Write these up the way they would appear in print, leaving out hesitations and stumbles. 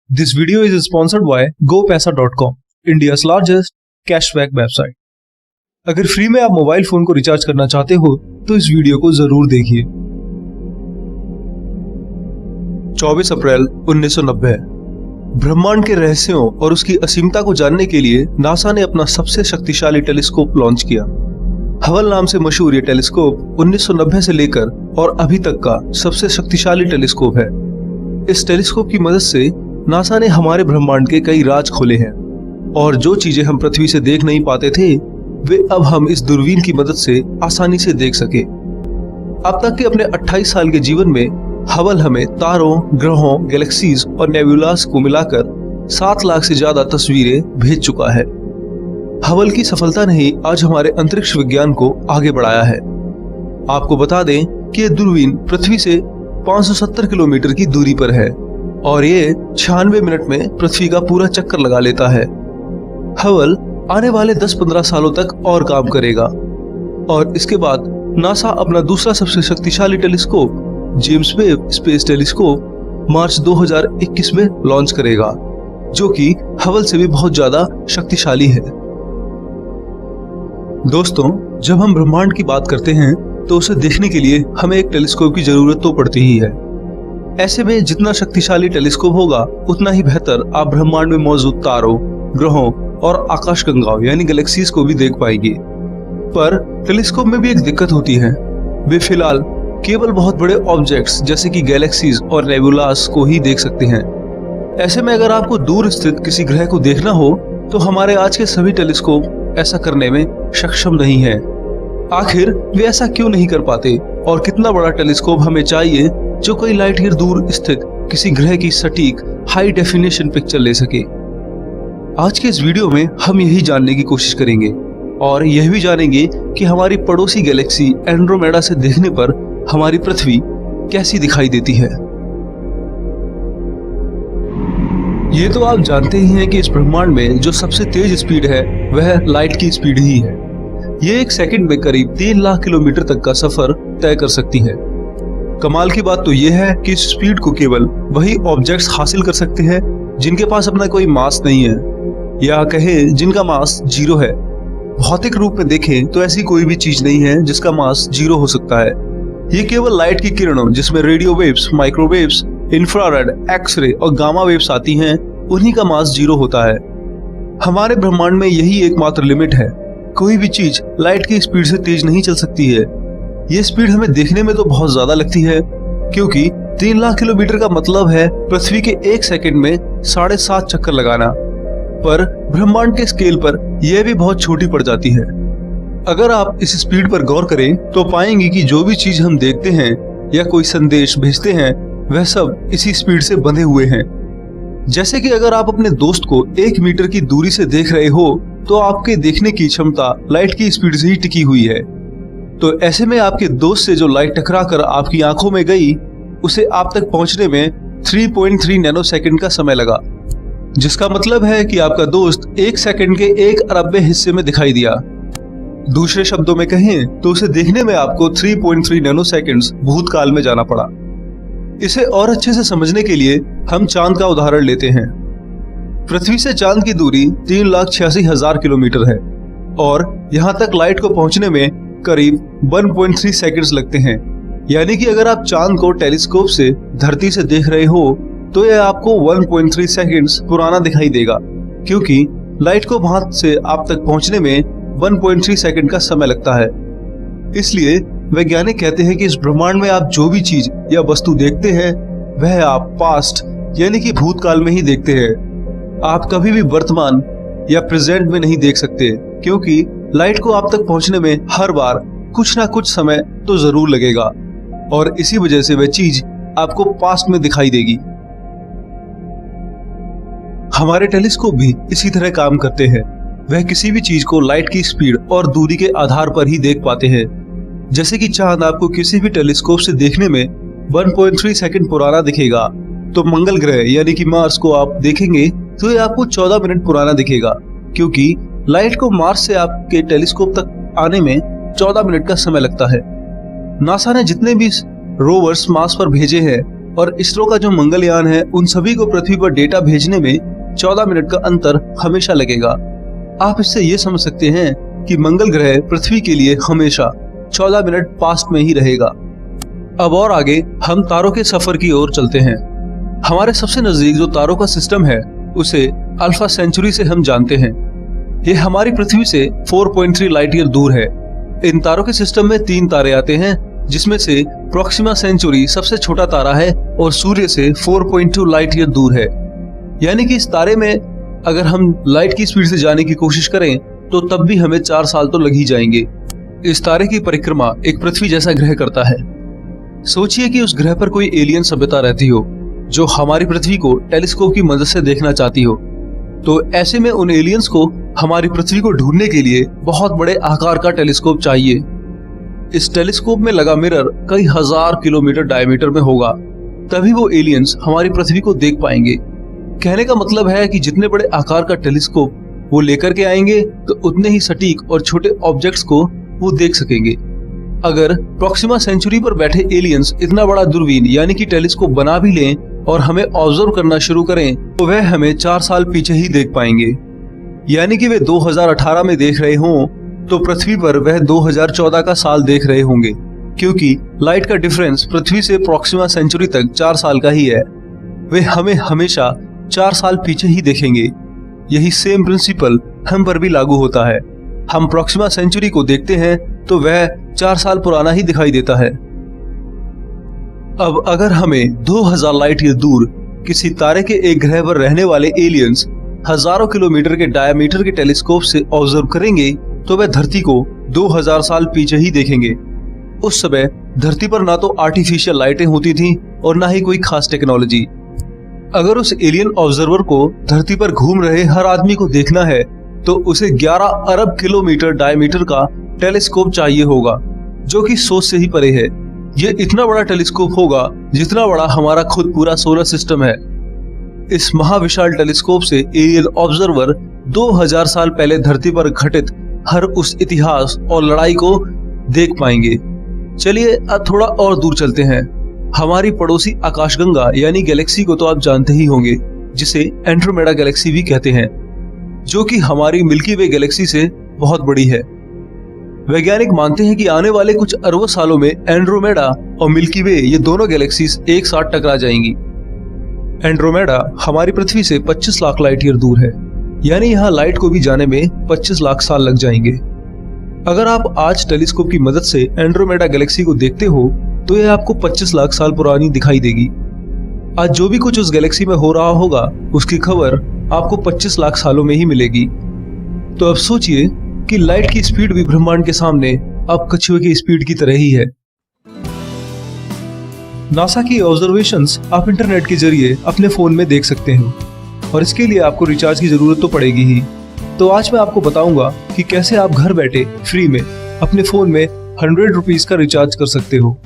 This video is sponsored by GoPaisa.com, India's largest cashback website. अगर free में आप mobile phone को recharge करना चाहते हो तो इस वीडियो को जरूर देखिए। 24 अप्रैल 1990 ब्रह्मांड के रहस्यों और उसकी असीमता को जानने के लिए नासा ने अपना सबसे शक्तिशाली टेलीस्कोप लॉन्च किया। हबल नाम से मशहूर ये टेलीस्कोप 1990 से लेकर और अभी तक का सबसे शक्तिशाली टेलीस्कोप है। इस टेलीस्कोप की मदद से नासा ने हमारे ब्रह्मांड के कई राज खोले हैं और जो चीजें हम पृथ्वी से देख नहीं पाते थे वे अब हम इस दूरबीन की मदद से आसानी से देख सके। अब तक के अपने 28 साल के जीवन में हबल हमें तारों, ग्रहों, गैलेक्सीज और नेबुलास को मिलाकर 7 लाख से ज्यादा तस्वीरें भेज चुका है। हबल की सफलता ने ही आज हमारे अंतरिक्ष विज्ञान को आगे बढ़ाया है। आपको बता दें कि यह दूरबीन पृथ्वी से 570 किलोमीटर की दूरी पर है और ये 96 मिनट में पृथ्वी का पूरा चक्कर लगा लेता है। हबल आने वाले 10-15 सालों तक और काम करेगा और इसके बाद नासा अपना दूसरा सबसे शक्तिशाली telescope James Webb Space Telescope March 2021 में लॉन्च करेगा, जो कि हबल से भी बहुत ज्यादा शक्तिशाली है। दोस्तों, जब हम ब्रह्मांड की बात करते हैं तो उसे देखने के लिए हमें एक टेलीस्कोप की जरूरत तो पड़ती ही है। ऐसे में जितना शक्तिशाली टेलीस्कोप होगा उतना ही बेहतर आप ब्रह्मांड में मौजूद तारों, ग्रहों और आकाशगंगाओं यानी गैलेक्सीज को भी देख पाएंगे। पर टेलीस्कोप में भी एक दिक्कत होती है, वे फिलहाल केवल बहुत बड़े ऑब्जेक्ट्स जैसे कि गैलेक्सीज और नेबुलास को ही देख सकते हैं। ऐसे में अगर आपको दूर स्थित किसी ग्रह को देखना हो तो हमारे आज के सभी टेलीस्कोप ऐसा करने में सक्षम नहीं है। आखिर वे ऐसा क्यों नहीं कर पाते और कितना बड़ा टेलीस्कोप हमें चाहिए जो कई लाइट ईयर दूर स्थित किसी ग्रह की सटीक हाई डेफिनेशन पिक्चर ले सके। आज के इस वीडियो में हम यही जानने की कोशिश करेंगे और यह भी जानेंगे कि हमारी पड़ोसी गैलेक्सी एंड्रोमेडा से देखने पर हमारी पृथ्वी कैसी दिखाई देती है। ये तो आप जानते ही हैं कि इस ब्रह्मांड में जो सबसे तेज स्पीड है वह लाइट की स्पीड ही है। ये एक सेकंड में करीब 3 लाख किलोमीटर तक का सफर तय कर सकती है। कमाल की बात तो यह है कि इस स्पीड को केवल वही ऑब्जेक्ट्स हासिल कर सकते हैं जिनके पास अपना कोई मास नहीं है, या कहें जिनका मास 0 है। भौतिक रूप में देखें तो ऐसी कोई भी चीज नहीं है जिसका मास 0 हो सकता है। ये केवल लाइट की किरणों जिसमें radio waves, microwaves, infrared, x ray और गामा वेव्स आती हैं, उन्हीं का मास 0 होता है। हमारे ब्रह्मांड में यही एकमात्र लिमिट है। कोई भी चीज लाइट की स्पीड से तेज नहीं चल सकती है। ये स्पीड हमें देखने में तो बहुत ज्यादा लगती है क्योंकि 3 लाख किलोमीटर का मतलब है पृथ्वी के 1 सेकंड में 7.5 चक्कर लगाना, पर ब्रह्मांड के स्केल पर यह भी बहुत छोटी पड़ जाती है। अगर आप इस स्पीड पर गौर करें तो पाएंगे कि जो भी चीज हम देखते हैं या कोई संदेश भेजते हैं वह सब इसी स्पीड से बंधे हुए हैं। जैसे कि अगर आप अपने दोस्त को 1 मीटर की दूरी से देख रहे हो तो आपके देखने की क्षमता लाइट की स्पीड से ही टिकी हुई है। तो ऐसे में आपके दोस्त से जो लाइट टकरा कर आपकी आंखों में गई उसे आप तक पहुंचने में 3.3 नैनो सेकंड का समय लगा, जिसका मतलब है कि आपका दोस्त 1 सेकंड के 1 अरबवें हिस्से में दिखाई दिया। दूसरे शब्दों में कहें तो उसे देखने में आपको 3.3 नैनो सेकंड्स भूतकाल में जाना पड़ा। इसे और अच्छे से समझने के लिए हम चांद का उदाहरण लेते हैं। पृथ्वी से चांद की दूरी 3,86,000 किलोमीटर है और यहाँ तक लाइट को पहुंचने में करीब 1.3 सेकंड्स लगते हैं। यानी कि अगर आप चांद को टेलीस्कोप से धरती से देख रहे हो तो यह आपको 1.3 सेकंड्स पुराना दिखाई देगा, क्योंकि लाइट को वहां से आप तक पहुंचने में 1.3 सेकंड का समय लगता है। इसलिए वैज्ञानिक कहते हैं कि इस ब्रह्मांड में आप जो भी चीज या वस्तु देखते हैं वह आप पास्ट यानी कि भूतकाल में ही देखते हैं। आप कभी भी वर्तमान या प्रेजेंट में नहीं देख सकते, क्योंकि लाइट को आप तक पहुंचने में हर बार कुछ ना कुछ समय तो जरूर लगेगा और इसी वजह से वह चीज आपको पास्ट में दिखाई देगी। हमारे टेलीस्कोप भी इसी तरह काम करते हैं। वह किसी भी चीज को लाइट की स्पीड और दूरी के आधार पर ही देख पाते हैं। जैसे कि चांद आपको किसी भी टेलीस्कोप से देखने में 1.3 सेकंड पुराना दिखेगा, तो मंगल ग्रह यानी कि मार्स को आप देखेंगे तो ये आपको 14 मिनट पुराना दिखेगा, क्योंकि लाइट को मार्स से आपके टेलीस्कोप तक आने में 14 मिनट का समय लगता है। नासा ने जितने भी रोवर्स मार्स पर भेजे हैं और इसरो का जो मंगलयान है उन सभी को पृथ्वी पर डेटा भेजने में 14 मिनट का अंतर हमेशा लगेगा। आप इससे ये समझ सकते हैं कि मंगल ग्रह पृथ्वी के लिए हमेशा 14 मिनट पास्ट में ही रहेगा। अब और आगे हम तारों के सफर की ओर चलते हैं। हमारे सबसे नजदीक जो तारों का सिस्टम है उसे अल्फा सेंचुरी से हम जानते हैं। ये हमारी पृथ्वी से 4.3 लाइट ईयर दूर है। इन तारों के सिस्टम में 3 तारे आते हैं, जिसमें से प्रोक्सिमा सेंचुरी सबसे छोटा तारा है और सूर्य से 4.2 लाइट ईयर दूर है। यानी कि इस तारे में अगर हम लाइट की स्पीड से जाने की कोशिश करें तो तब भी हमें 4 साल तो लग ही जाएंगे। इस तारे की परिक्रमा एक पृथ्वी जैसा ग्रह करता है। सोचिए कि उस ग्रह पर कोई एलियन सभ्यता रहती हो जो हमारी पृथ्वी को टेलीस्कोप की मदद से देखना चाहती हो, तो ऐसे में उन एलियंस को हमारी पृथ्वी को ढूंढने के लिए बहुत बड़े आकार का टेलीस्कोप चाहिए। इस टेलीस्कोप में लगा मिरर कई हजार किलोमीटर डायमीटर में होगा, तभी वो एलियंस हमारी पृथ्वी को देख पाएंगे। कहने का मतलब है कि जितने बड़े आकार का टेलीस्कोप वो लेकर के आएंगे तो उतने ही सटीक और छोटे ऑब्जेक्ट्स को वो देख सकेंगे। अगर प्रोक्सिमा सेंचुरी पर बैठे एलियंस इतना बड़ा दूरबीन यानी कि टेलीस्कोप बना भी लें और हमें ऑब्जर्व करना शुरू करें तो वह हमें 4 साल पीछे ही देख पाएंगे। यानी कि वे 2018 में देख रहे हों तो पृथ्वी पर वह 2014 का साल देख रहे होंगे, क्योंकि लाइट का डिफरेंस पृथ्वी से प्रोक्सिमा सेंचुरी तक 4 साल का ही है। वे हमें हमेशा 4 साल पीछे ही देखेंगे। यही सेम प्रिंसिपल हम पर भी लागू होता है। हम प्रोक्सिमा सेंचुरी को देखते हैं तो वह 4 साल पुराना ही दिखाई देता है। अब अगर हमें 2000 लाइट ईयर दूर किसी तारे के एक ग्रह पर रहने वाले एलियंस हजारों किलोमीटर के डायमीटर के टेलीस्कोप से ऑब्जर्व करेंगे तो वह धरती को 2000 साल पीछे ही देखेंगे। उस समय धरती पर ना तो आर्टिफिशियल लाइटें होती थीं और ना ही कोई खास टेक्नोलॉजी। अगर उस एलियन ऑब्जर्वर को धरती पर घूम रहे हर आदमी को देखना है तो उसे 11 अरब किलोमीटर डायमीटर का टेलीस्कोप चाहिए होगा, जो कि सोच से ही परे है। ये इतना बड़ा टेलीस्कोप होगा जितना बड़ा हमारा खुद पूरा सोलर सिस्टम है। इस महाविशाल टेलीस्कोप से एलियन ऑब्जर्वर 2000 साल पहले धरती पर घटित हर उस इतिहास और लड़ाई को देख पाएंगे। चलिए अब थोड़ा और दूर चलते हैं। हमारी पड़ोसी आकाशगंगा यानी गैलेक्सी को तो आप जानते ही होंगे, जिसे एंड्रोमेडा गैलेक्सी भी कहते हैं, जो कि हमारी मिल्की वे गैलेक्सी से बहुत बड़ी है। वैज्ञानिक मानते हैं कि आने वाले कुछ अरबों सालों में एंड्रोमेडा और मिल्की वे ये दोनों गैलेक्सीज एक साथ टकरा जाएंगी। एंड्रोमेडा हमारी पृथ्वी से 25 लाख लाइट ईयर दूर है, यानी यहाँ लाइट को भी जाने में 25 लाख साल लग जाएंगे। अगर आप आज टेलीस्कोप की मदद से एंड्रोमेडा गैलेक्सी को देखते हो तो यह आपको 25 लाख साल पुरानी दिखाई देगी। आज जो भी कुछ उस गैलेक्सी में हो रहा होगा उसकी खबर आपको 25 लाख सालों में ही मिलेगी। तो अब सोचिए कि लाइट की स्पीड भी ब्रह्मांड के सामने अब कछुए की स्पीड की तरह ही है। नासा की ऑब्जर्वेशंस आप इंटरनेट के जरिए अपने फोन में देख सकते हैं और इसके लिए आपको रिचार्ज की जरूरत तो पड़ेगी ही। तो आज मैं आपको बताऊंगा कि कैसे आप घर बैठे फ्री में अपने फोन में 100 रुपीज का रिचार्ज कर सकते हो।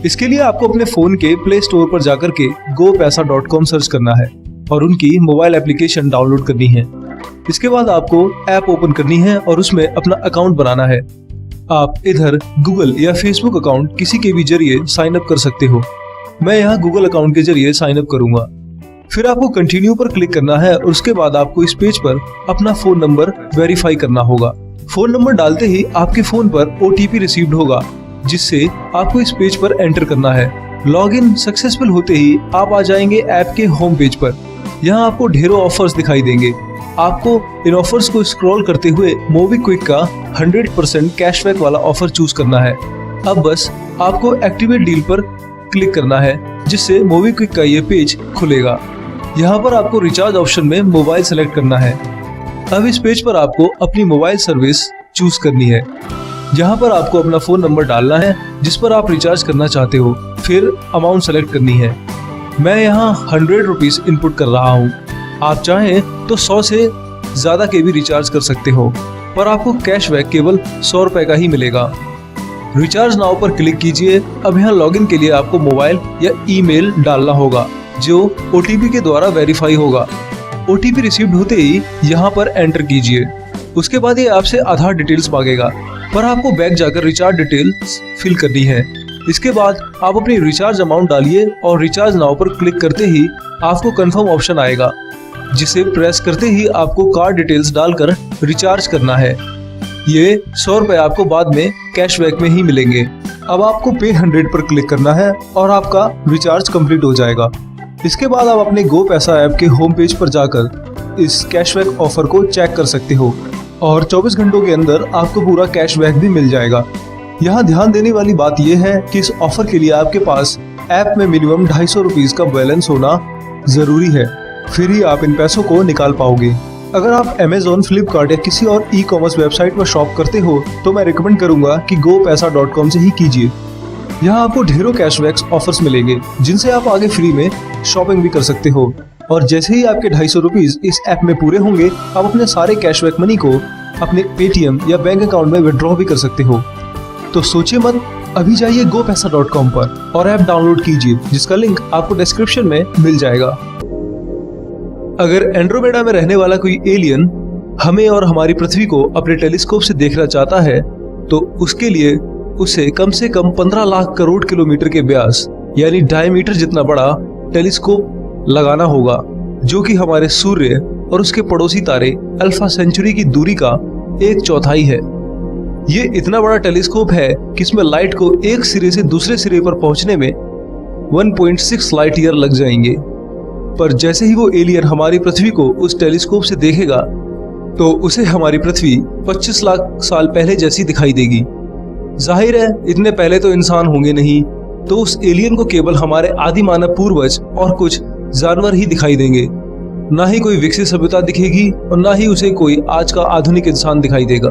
इसके लिए आपको अपने फोन के प्ले स्टोर पर जाकर के gopaisa.com सर्च करना है और उनकी मोबाइल एप्लीकेशन डाउनलोड करनी है। इसके बाद आपको ऐप ओपन करनी है और उसमें अपना अकाउंट बनाना है। आप इधर गूगल या फेसबुक अकाउंट किसी के भी जरिए साइन अप कर सकते हो। मैं यहाँ गूगल अकाउंट के जरिए साइन अप करूंगा। फिर आपको कंटिन्यू पर क्लिक करना है और उसके बाद आपको इस पेज पर अपना फोन नंबर वेरीफाई करना होगा। फोन नंबर डालते ही आपके फोन पर OTP रिसीव्ड होगा, जिससे आपको इस पेज पर एंटर करना है। लॉगिन सक्सेसफुल होते ही आप आ जाएंगे ऐप के होम पेज पर। यहाँ आपको ढेरों ऑफर्स दिखाई देंगे। आपको इन ऑफर्स को स्क्रॉल करते हुए मोबीक्विक का 100% कैशबैक वाला ऑफर चूज करना है। अब बस आपको एक्टिवेट डील पर क्लिक करना है, जिससे मोबीक्विक का ये पेज खुलेगा। यहाँ पर आपको रिचार्ज ऑप्शन में मोबाइल सेलेक्ट करना है। अब इस पेज पर आपको अपनी मोबाइल सर्विस चूज करनी है। यहाँ पर आपको अपना फोन नंबर डालना है जिस पर आप रिचार्ज करना चाहते हो, फिर अमाउंट सेलेक्ट करनी है। मैं यहाँ 100 रुपीज इनपुट कर रहा हूँ। आप चाहें तो 100 से ज्यादा के भी रिचार्ज कर सकते हो, पर आपको कैशबैक केवल 100 रुपए का ही मिलेगा। रिचार्ज नाउ पर क्लिक कीजिए। अब यहाँ लॉगिन के लिए आपको मोबाइल या ईमेल डालना होगा, जो OTP के द्वारा वेरीफाई होगा। OTP रिसीव्ड होते ही यहाँ पर एंटर कीजिए। उसके बाद ये आपसे आधार डिटेल्स मांगेगा, पर आपको बैक जाकर रिचार्ज डिटेल्स फिल करनी है। इसके बाद आप अपनी रिचार्ज अमाउंट डालिए और रिचार्ज नाउ पर क्लिक करते ही आपको कंफर्म ऑप्शन आएगा, जिसे प्रेस करते ही आपको कार्ड डिटेल्स डालकर रिचार्ज करना है। ये 100 रुपए आपको बाद में कैशबैक में ही मिलेंगे। अब आपको पे 100 पर क्लिक करना है और आपका रिचार्ज कंप्लीट हो जाएगा। इसके बाद आप अपने गो पैसा ऐप के होम पेज पर जाकर इस कैशबैक ऑफर को चेक कर सकते हो और 24 घंटों के अंदर आपको पूरा कैशबैक भी मिल जाएगा। यहाँ ध्यान देने वाली बात यह है कि इस ऑफर के लिए आपके पास ऐप में मिनिमम 250 रुपीज का बैलेंस होना जरूरी है, फिर ही आप इन पैसों को निकाल पाओगे। अगर आप Amazon, फ्लिपकार्ट या किसी और ई कॉमर्स वेबसाइट पर शॉप करते हो तो मैं रिकमेंड करूंगा कि gopaisa.com से ही कीजिए। यहाँ आपको ढेरों कैशबैक ऑफर्स मिलेंगे जिनसे आप आगे फ्री में शॉपिंग भी कर सकते हो और जैसे ही आपके 250 रुपीज इस ऐप में पूरे होंगे आप अपने सारे कैशबैक मनी को अपने पेटीएम या बैंक अकाउंट में विड्रॉ भी कर सकते हो। तो सोचिए मत, अभी जाइए gopaisa.com पर और ऐप डाउनलोड कीजिए, जिसका लिंक आपको डिस्क्रिप्शन में मिल जाएगा। अगर एंड्रोमेडा में रहने वाला कोई एलियन हमें और हमारी पृथ्वी को अपने टेलीस्कोप से देखना चाहता है तो उसके लिए उसे कम से कम 15 लाख करोड़ किलोमीटर के व्यास यानी डायमीटर जितना बड़ा टेलीस्कोप लगाना होगा, जो कि हमारे सूर्य और उसके पड़ोसी तारे अल्फा सेंचुरी की दूरी का 1/4 है। ये इतना बड़ा टेलीस्कोप है कि इसमें लाइट को एक सिरे से दूसरे सिरे पर पहुंचने में 1.6 लाइट ईयर लग जाएंगे। पर जैसे ही वो एलियन हमारी पृथ्वी को उस टेलीस्कोप से देखेगा तो उसे हमारी पृथ्वी 25 लाख साल पहले जैसी दिखाई देगी। जाहिर है इतने पहले तो इंसान होंगे नहीं, तो उस एलियन को केवल हमारे आदि मानव पूर्वज और कुछ जानवर ही दिखाई देंगे। ना ही कोई विकसित सभ्यता दिखेगी और ना ही उसे कोई आज का आधुनिक इंसान दिखाई देगा।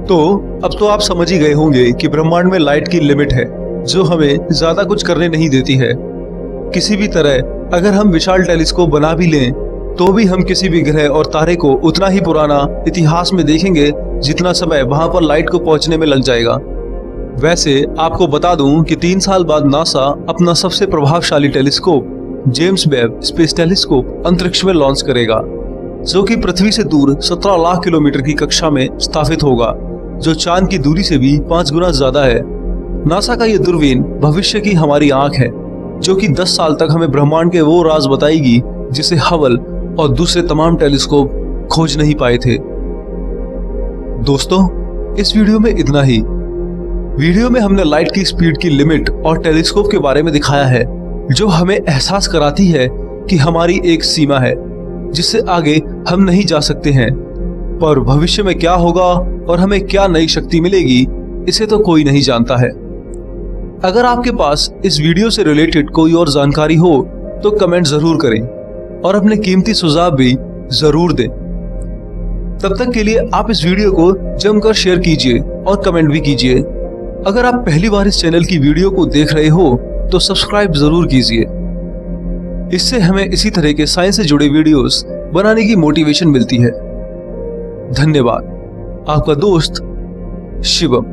तो अब तो आप समझ ही गए होंगे कि ब्रह्मांड में लाइट की लिमिट है जो हमें ज्यादा कुछ करने नहीं देती है। किसी भी तरह अगर हम विशाल टेलीस्कोप बना भी लें तो भी हम किसी भी ग्रह और तारे को उतना ही पुराना इतिहास में देखेंगे जितना समय वहां पर लाइट को पहुंचने में लग जाएगा। वैसे आपको बता दूं कि 3 साल बाद नासा अपना सबसे प्रभावशाली telescope James Webb Space telescope अंतरिक्ष में लॉन्च करेगा, जो कि पृथ्वी से दूर 17 लाख किलोमीटर की कक्षा में स्थापित होगा, जो चांद की दूरी से भी 5 गुना ज्यादा है। नासा का यह दूरबीन भविष्य की हमारी आंख है, जो कि 10 साल तक हमें ब्रह्मांड के वो राज बताएगी जिसे हबल और दूसरे तमाम टेलीस्कोप खोज नहीं पाए थे। दोस्तों, इस वीडियो में इतना ही। वीडियो में हमने लाइट की स्पीड की लिमिट और टेलीस्कोप के बारे में दिखाया है, जो हमें एहसास कराती है कि हमारी एक सीमा है जिससे आगे हम नहीं जा सकते हैं। पर भविष्य में क्या होगा और हमें क्या नई शक्ति मिलेगी, इसे तो कोई नहीं जानता है। अगर आपके पास इस वीडियो से रिलेटेड कोई और जानकारी हो तो कमेंट जरूर करें और अपने कीमती सुझाव भी जरूर दें। तब तक के लिए आप इस वीडियो को जमकर शेयर कीजिए और कमेंट भी कीजिए। अगर आप पहली बार इस चैनल की वीडियो को देख रहे हो तो सब्सक्राइब जरूर कीजिए। इससे हमें इसी तरह के साइंस से जुड़े वीडियोस बनाने की मोटिवेशन मिलती है। धन्यवाद। आपका दोस्त शिवम।